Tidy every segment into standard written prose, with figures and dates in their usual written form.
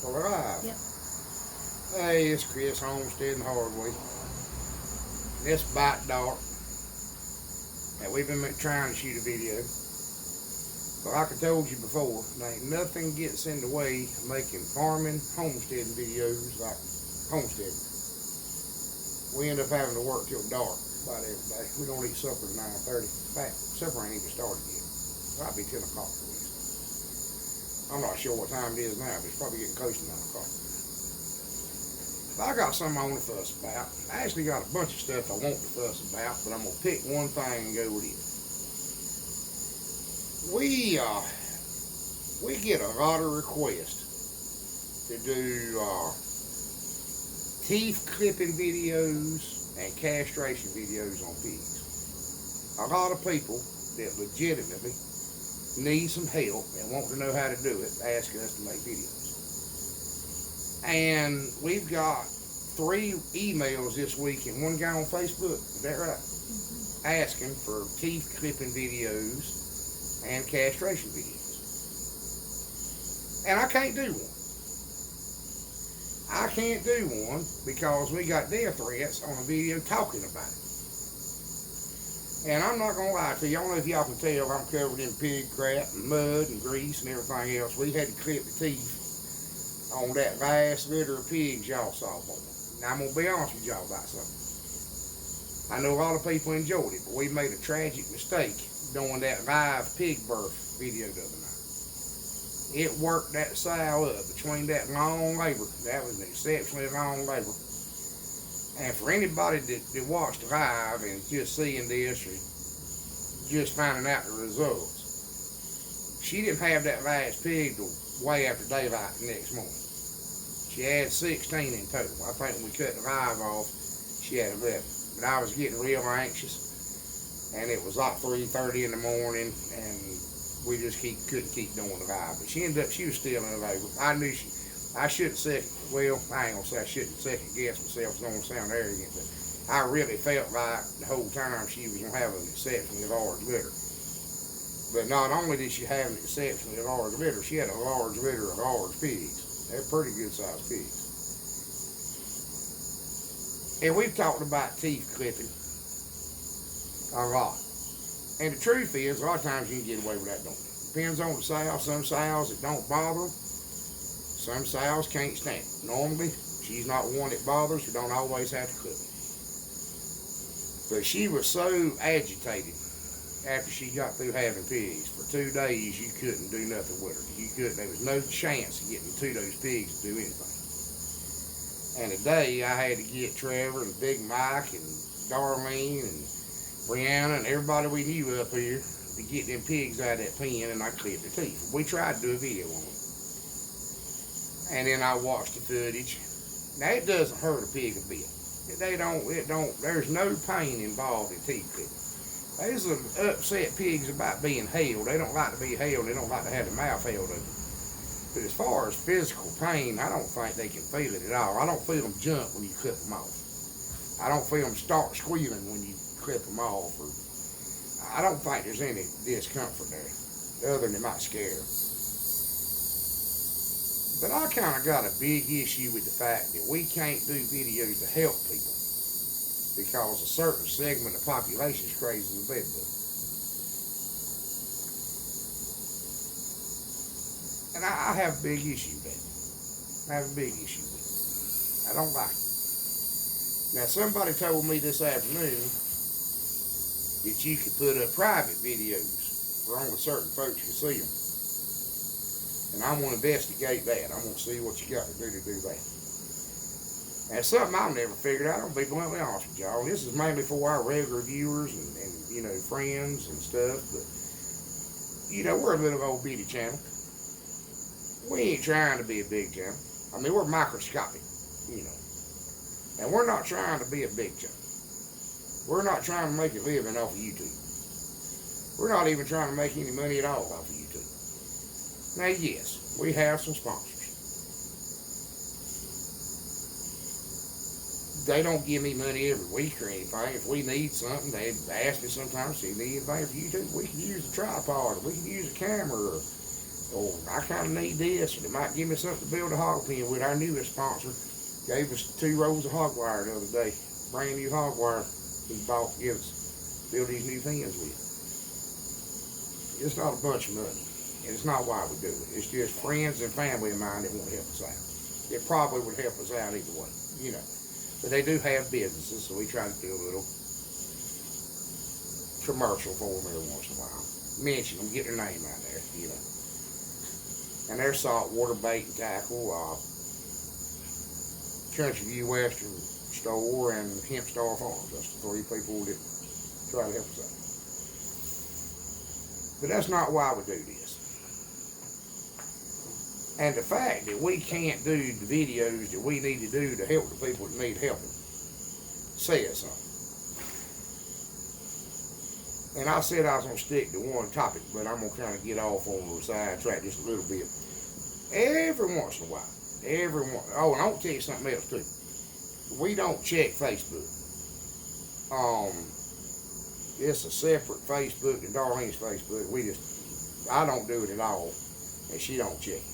We're live. Yep. Hey, it's Chris Homestead and Hardway. It's about dark. And we've been trying to shoot a video. But like I told you before, there ain't nothing gets in the way of making farming, homesteading videos like homesteading. We end up having to work till dark about every day. We don't eat supper at 9:30. In fact, supper ain't even started yet. It might be 10 o'clock at least. I'm not sure what time it is now, but it's probably getting close to 9 o'clock. But I got something I want to fuss about. I actually got a bunch of stuff I want to fuss about, but I'm going to pick one thing and go with it. We get a lot of requests to do teeth clipping videos and castration videos on pigs. A lot of people that legitimately need some help and want to know how to do it ask us to make videos. And we've got 3 emails this week and one guy on Facebook, is that right? Mm-hmm. Asking for teeth clipping videos and castration videos. And I can't do one. I can't do one because we got death threats on a video talking about it. And I'm not going to lie to you, I don't know if y'all can tell, I'm covered in pig crap and mud and grease and everything else. We had to clip the teeth on that last litter of pigs y'all saw for me. Now I'm going to be honest with y'all about something. I know a lot of people enjoyed it, but we made a tragic mistake doing that live pig birth video the other night. It worked that sow up between that long labor. That was an exceptionally long labor. And for anybody that watched live and just seeing this or just finding out the results, she didn't have that last pig till way after daylight the next morning. She had 16 in total. I think when we cut the live off, she had 11. But I was getting real anxious, and it was like 3:30 in the morning, and we just couldn't keep doing the live. But she was still in the labor. I knew I shouldn't well, I ain't gonna say I shouldn't second guess myself, it's gonna sound arrogant, but I really felt like the whole time she was gonna have an exceptionally large litter. But not only did she have an exceptionally large litter, she had a large litter of large pigs. They're pretty good sized pigs. And we've talked about teeth clipping a lot. And the truth is, a lot of times you can get away with that, don't you? Depends on the sow. Some sows it don't bother them. Some sows can't stand it. Normally, she's not one that bothers. You don't always have to clip it. But she was so agitated after she got through having pigs. For 2 days, you couldn't do nothing with her. There was no chance of getting 2 of those pigs to do anything. And today, I had to get Trevor and Big Mike and Darlene and Brianna and everybody we knew up here to get them pigs out of that pen, and I clipped the teeth. We tried to do a video on it. And then I watched the footage. Now it doesn't hurt a pig a bit. There's no pain involved in teeth clipping. These are upset pigs about being held. They don't like to be held. They don't like to have their mouth held open. But as far as physical pain, I don't think they can feel it at all. I don't feel them jump when you clip them off. I don't feel them start squealing when you clip them off. I don't think there's any discomfort there, other than it might scare them. But I kind of got a big issue with the fact that we can't do videos to help people because a certain segment of the population is crazy as a bedbug. And I have a big issue with that. I have a big issue with it. I don't like it. Now somebody told me this afternoon that you could put up private videos where only certain folks can see them. And I'm going to investigate that. I'm going to see what you got to do that. That's something I've never figured out. I'll be bluntly honest with y'all. This is mainly for our regular viewers and friends and stuff. But, we're a little old bitty channel. We ain't trying to be a big channel. I mean, we're microscopic, And we're not trying to be a big channel. We're not trying to make a living off of YouTube. We're not even trying to make any money at all off of YouTube. Now, yes, we have some sponsors. They don't give me money every week or anything. If we need something, they ask me sometimes, do you need anything for YouTube? We can use a tripod, or we can use a camera, or or I kind of need this, or they might give me something to build a hog pen with. Our newest sponsor gave us 2 rolls of hog wire the other day, brand new hog wire he bought to give us, build these new pens with. It's not a bunch of money, and it's not why we do it. It's just friends and family of mine that want to help us out. It probably would help us out either way, you know. But they do have businesses, so we try to do a little commercial for them every once in a while. Mention them, get their name out there, you know. And their saltwater bait and tackle, Country View Western Store and Hemp Star Farms. That's the 3 people that try to help us out. But that's not why we do this. And the fact that we can't do the videos that we need to do to help the people that need helping says something. And I said I was going to stick to one topic, but I'm going to kind of get off on the sidetrack just a little bit. Every once in a while. Oh, and I want to tell you something else too. We don't check Facebook. It's a separate Facebook than Darlene's Facebook. I don't do it at all, and she don't check it.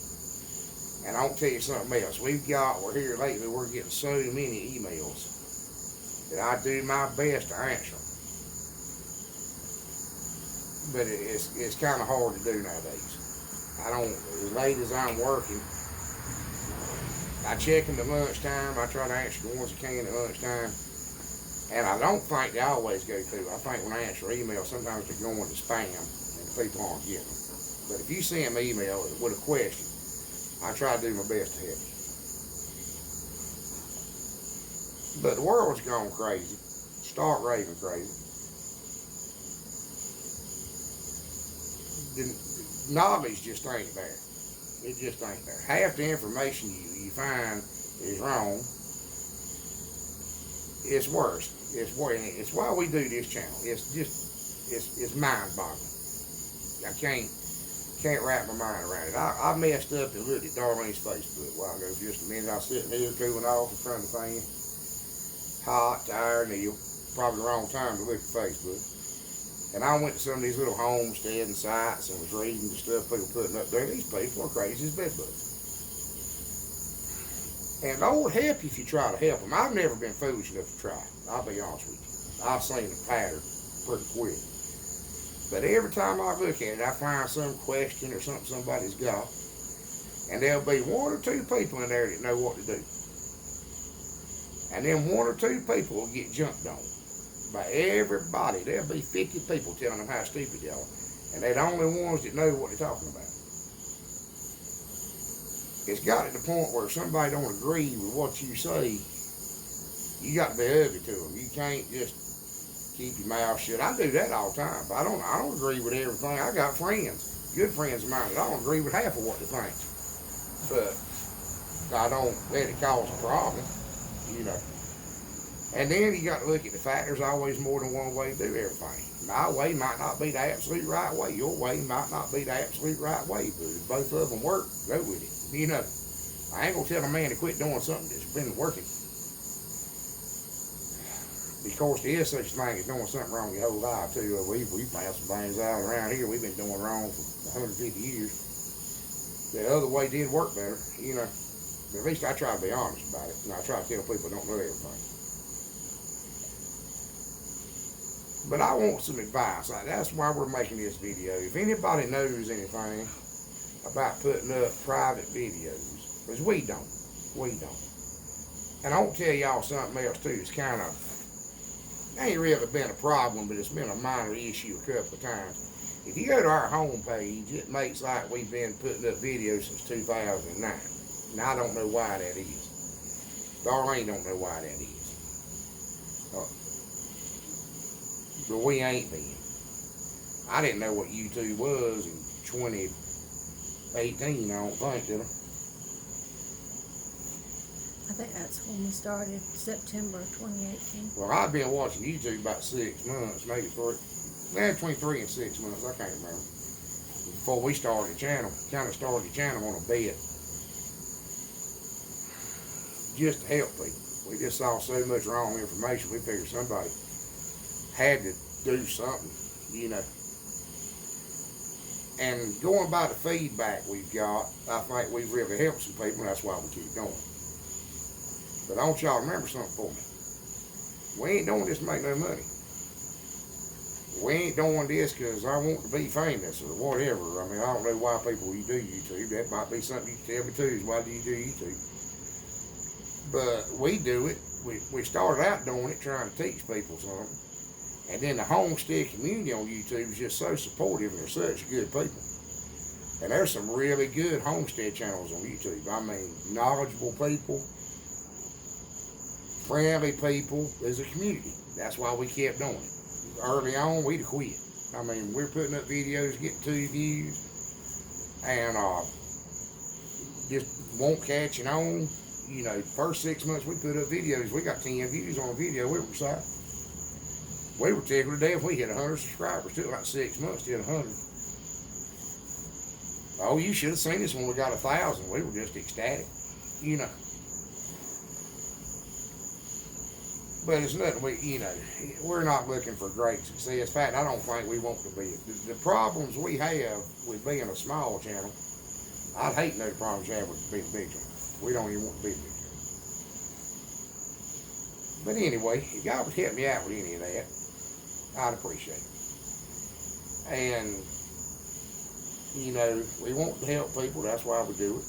And I'll tell you something else. We're here lately, we're getting so many emails that I do my best to answer them. But it's kind of hard to do nowadays. As late as I'm working, I check them at lunchtime. I try to answer the ones I can at lunchtime. And I don't think they always go through. I think when I answer emails, sometimes they're going to spam and people aren't getting them. But if you send me an email with a question, I try to do my best to help you. But the world's gone crazy. Stark raving crazy. The knowledge just ain't there. It just ain't there. Half the information you find is wrong. It's worse. It's why we do this channel. It's mind-boggling. I can't wrap my mind around it. I messed up and looked at Darlene's Facebook a while ago. Just a minute, I was sitting there cooling off in front of the fan, hot, tired, and probably the wrong time to look at Facebook. And I went to some of these little homesteading sites and was reading the stuff people putting up there. These people are crazy as bedbugs. And Lord help you if you try to help them. I've never been foolish enough to try. I'll be honest with you. I've seen the pattern pretty quick. But every time I look at it, I find some question or something somebody's got. And there'll be 1 or 2 people in there that know what to do. And then 1 or 2 people will get jumped on by everybody. There'll be 50 people telling them how stupid they are. And they're the only ones that know what they're talking about. It's got to the point where if somebody don't agree with what you say, you got to be ugly to them. You can't just keep your mouth shut. I do that all the time. But I don't agree with everything. I got friends, good friends of mine, that I don't agree with half of what they think. But I don't let it cause a problem, you know. And then you got to look at the fact there's always more than one way to do everything. My way might not be the absolute right way. Your way might not be the absolute right way. But if both of them work, go with it. You know, I ain't going to tell a man to quit doing something that's been working. Because there is such a thing as doing something wrong your whole life, too. We found some things out around here we've been doing wrong for 150 years. The other way did work better, you know. But at least I try to be honest about it. And I try to tell people I don't know everything. But I want some advice. That's why we're making this video. If anybody knows anything about putting up private videos, because we don't. And I'll tell y'all something else too. It's kind of, ain't really been a problem, but it's been a minor issue a couple of times. If you go to our homepage, it makes like we've been putting up videos since 2009. And I don't know why that is. Darlene don't know why that is. But we ain't been. I didn't know what YouTube was in 2018, I don't think, did I? I think that's when we started, September 2018. Well, I've been watching YouTube about 6 months, maybe 3. Between 3 and 6 months, I can't remember. Before we started the channel, kind of started the channel on a bet. Just to help people. We just saw so much wrong information, we figured somebody had to do something, you know. And going by the feedback we've got, I think we've really helped some people, and that's why we keep going. But I want y'all to remember something for me. We ain't doing this to make no money. We ain't doing this because I want to be famous or whatever. I mean, I don't know why people you do YouTube. That might be something you can tell me too, is why do you do YouTube? But we do it. We started out doing it trying to teach people something. And then the homestead community on YouTube is just so supportive, and they're such good people. And there's some really good homestead channels on YouTube. I mean, knowledgeable people, friendly people. There's a community. That's why we kept doing it. Early on, we'd have quit. I mean, we're putting up videos, getting 2 views, and just won't catching on. You know, first 6 months we put up videos, we got 10 views on a video. We were excited. We were tickled to death. We hit 100 subscribers. Took like 6 months to hit 100. Oh, you should have seen this when we got 1,000. We were just ecstatic, you know. But it's nothing, we're not looking for great success. In fact, I don't think we want to be. The problems we have with being a small channel, I'd hate to know the problems you have with being a big channel. We don't even want to be a big channel. But anyway, if y'all would help me out with any of that, I'd appreciate it. And, you know, we want to help people. That's why we do it.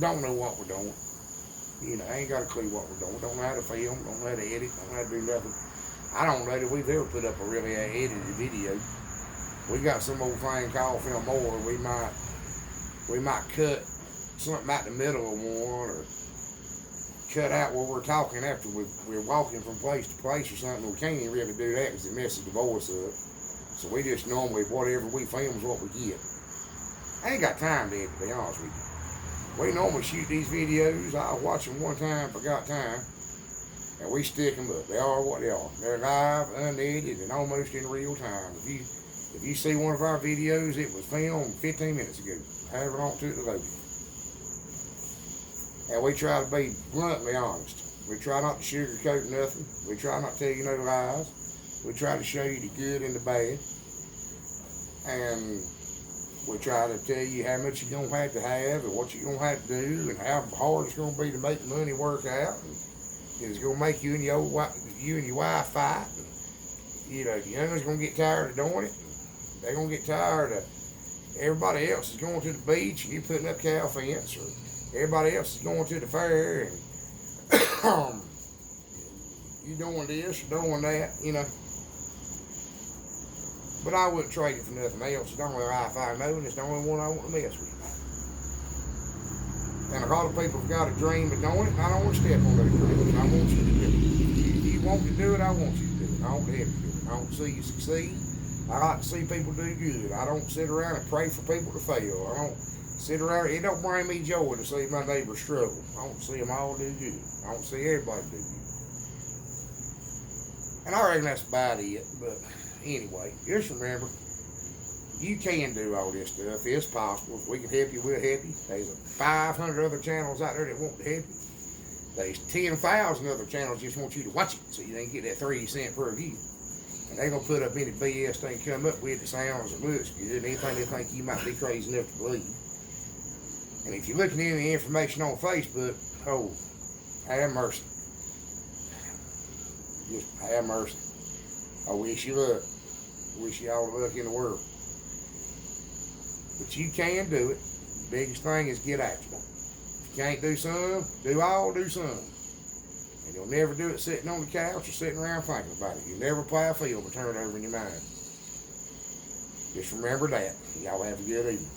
Don't know what we're doing. You know, I ain't got a clue what we're doing. Don't know how to film, don't know how to edit, don't know how to do nothing. I don't know that we've ever put up a really edited video. We got some old thing called Filmora. We might cut something out the middle of one, or cut out where we're talking after we're walking from place to place or something. We can't even really do that because it messes the voice up. So we just normally, whatever we film is what we get. I ain't got time to edit, to be honest with you. We normally shoot these videos. I'll watch them one time, forgot time, and we stick them up. They are what they are. They're live, unedited, and almost in real time. If you see one of our videos, it was filmed 15 minutes ago. However long it took to load it. And we try to be bluntly honest. We try not to sugarcoat nothing. We try not to tell you no lies. We try to show you the good and the bad. And we try to tell you how much you're going to have and what you're going to have to do and how hard it's going to be to make the money work out. And it's going to make you and your wife fight. And, you know, the young's going to get tired of doing it. They're going to get tired of everybody else is going to the beach and you putting up cow fence, or everybody else is going to the fair and you doing this or doing that, you know. But I wouldn't trade it for nothing else. It's the only life I know, and it's the only one I want to mess with. And a lot of people have got a dream of doing it, and I don't want to step on those dreams. I want you to do it. If you want to do it, I want you to do it. I want to help you do it. I want to see you succeed. I like to see people do good. I don't sit around and pray for people to fail. I don't sit around. It don't bring me joy to see my neighbors struggle. I want to see them all do good. I want to see everybody do good. And I reckon that's about it, but anyway, just remember, you can do all this stuff. It's possible. If we can help you, we'll help you. There's 500 other channels out there that want to help you. There's 10,000 other channels just want you to watch it so you ain't get that 3 cents per view. And they're going to put up any BS they can come up with that sounds or looks good, and anything they think you might be crazy enough to believe. And if you're looking at any information on Facebook, oh, have mercy. Just have mercy. I wish you luck. Wish you all the luck in the world. But you can do it. The biggest thing is get action. If you can't do some, do all, do some. And you'll never do it sitting on the couch or sitting around thinking about it. You'll never play a field to turn it over in your mind. Just remember that. Y'all have a good evening.